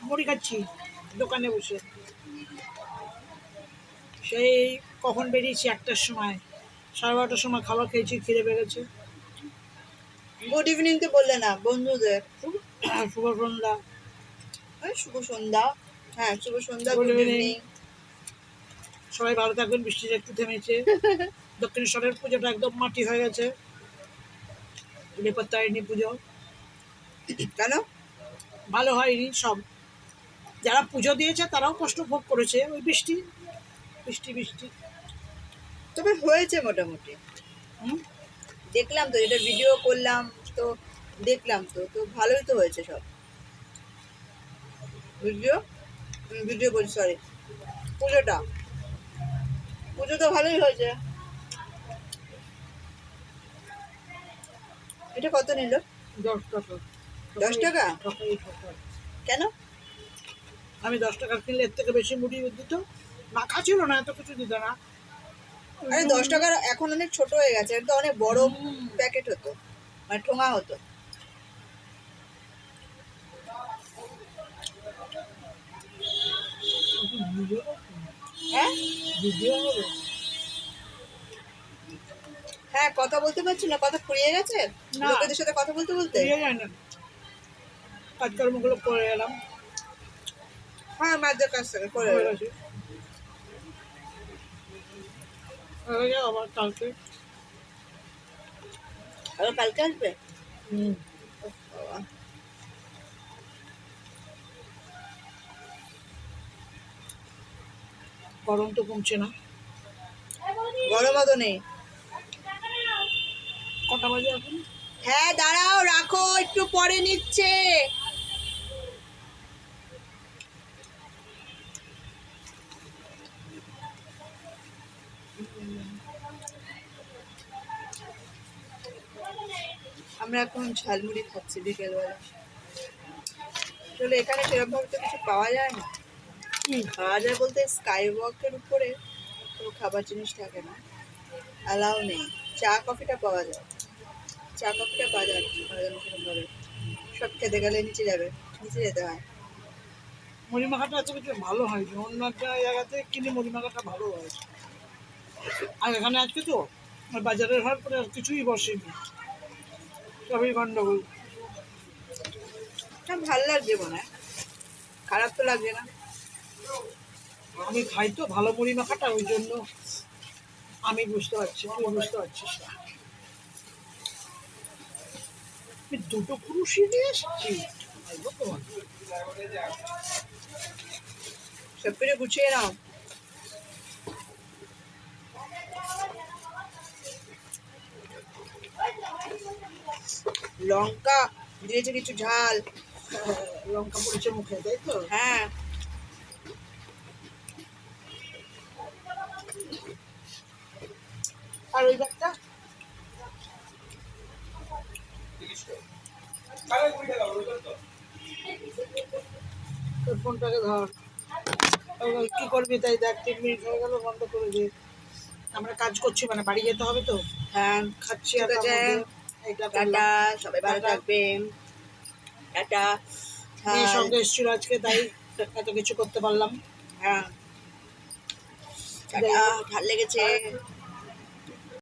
মুড়ি খাচ্ছি দোকানে বসে। সেই কখন বেরিয়েছি 1টার সময়, 12:30টার সময় খাবার খেয়েছি, খিদে পেয়ে গুড ইভিনিং তো বললে না বন্ধুদের। শুভ সন্ধ্যা। শুভ সন্ধ্যা। হ্যাঁ শুভ সন্ধ্যা, Good গুড evening. ইভিনিং। সবাই ভালো থাকবেন। বৃষ্টিটা একটু থেমেছে। দক্ষিণেশ্বরের পুজোটা একদম মাটি হয়ে গেছে। বেপত্তারিণী পুজো কেন? ভালো হয়নি। সব যারা পুজো দিয়েছে তারাও কষ্ট ভোগ করেছে, ওই বৃষ্টি বৃষ্টি বৃষ্টি। তবে হয়েছে মোটামুটি, হুম, দেখলাম তো, যেটা ভিডিও করলাম তো দেখলাম তো তো ভালোই তো হয়েছে সব। ভিডিও ভিডিও বলছি, সরি, পুজোটা পুজো তো ভালোই হয়েছে। এটা কত নিল? 10 টাকা। 10 টাকা? কেন? আমি 10 টাকার কিনলে এর থেকে বেশি মুড়ি দিত, মাখা ছিল না, এত কিছু দিত না। আরে 10 টাকার এখন অনেক ছোট হয়ে গেছে, এটা তো অনেক বড় প্যাকেট হতো, মানে ঠোঙা হতো। হ্যাঁ হ্যাঁ, কথা বলতে পারছি না, কথা ফুরিয়ে গেছে না। লোকেদের সাথে কথা বলতে বলতে। যায় না, কাজকর্মগুলো করে এলাম। হ্যাঁ, মাঝের কাছ থেকে করে হয়ে গেছে। আবার কালকে আবার কালকে আসবে। গরম তো কমছে না। গরমও তো নেই। কটা বাজে এখন? হ্যাঁ দাঁড়াও, রাখো, একটু পরে নিচ্ছে। আমরা এখন ঝালমুড়ি খাচ্ছি বিকেলবেলা। আসলে এখানে সেরকম ভাবে তো কিছু পাওয়া যায় না। খাওয়া যায় বলতে স্কাই ওয়াকের উপরে তো খাবার জিনিস থাকে না, অ্যালাউ নেই। চা কফিটা পাওয়া যায়, চা কফিটা পাওয়া যায় সেরকমভাবে। সব খেতে গেলে নিচে যাবে, নিচে যেতে হয়। মুড়ি মাখাটা এত কিছু ভালো হয়নি, অন্য একটা জায়গাতে কিনে মুড়ি মাখাটা ভালো হয়েছে। আর এখানে আজকে তো বাজারের হাট করে আর কিছুই বসেনি, সবই গন্ডগোল। ভালো লাগছে মনে হয়, খারাপ তো লাগছে না। আমি খাই তো ভালো মুড়ি মাখাটা, ওই জন্য আমি বুঝতে পারছি, তুই বুঝতে পারছিস না। আমি দুটো পুরুষই নিয়ে এসেছি। সব কিছু গুছিয়ে নাও। লঙ্কা দিয়েছে কিছু ঝাল। লঙ্কা পড়েছে মুখে, তাই তো? হ্যাঁ, আর ওই ব্যাগটা তোর ফোনটাকে ধর। কি করবি তাই দেখ, 3 মিনিট হয়ে গেল, বন্ধ করে দিয়ে। আমরা কাজ করছি, মানে বাড়ি যেতে হবে তো। হ্যাঁ, খাচ্ছি ঠিক আর তার আছে। মধ্যে এইটা টাটা, করলাম। সবাই ভালো টাটা। থাকবেন। টাটা। মেয়ের হ্যাঁ সঙ্গে এসেছিল আজকে, তাই এত কিছু করতে পারলাম। হ্যাঁ, যাই টাটা, হোক। ভাল লেগেছে।